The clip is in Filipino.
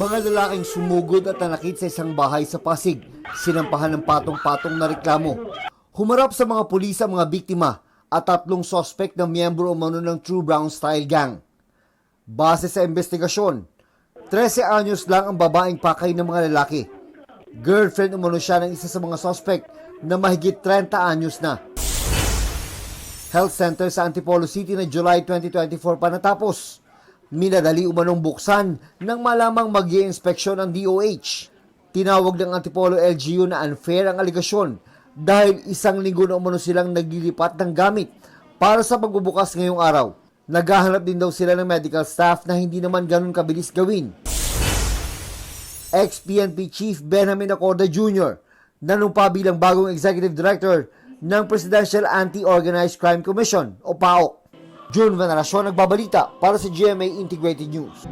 Mga lalaking sumugod at nanakit sa isang bahay sa Pasig, sinampahan ng patong-patong na reklamo. Humarap sa mga pulis ang mga biktima at 3 sospek na miyembro umano ng True Brown Style Gang. Base sa investigasyon, 13 anyos lang ang babaeng pakay ng mga lalaki. Girlfriend umano siya ng isa sa mga sospek na mahigit 30 anyos na. Health Center sa Antipolo City na July 2024 pa natapos. Minadali umanong buksan nang malamang mag-i-inspeksyon ang DOH. Tinawag ng Antipolo LGU na unfair ang aligasyon dahil 1 linggo na umano silang naglilipat ng gamit para sa pagbubukas ngayong araw. Naghahanap din daw sila ng medical staff na hindi naman ganun kabilis gawin. Ex-PNP Chief Benjamin Acorda Jr. nanumpa bilang bagong Executive Director ng Presidential Anti-Organized Crime Commission o PAOC. June Veneracion nagbabalita para sa GMA Integrated News.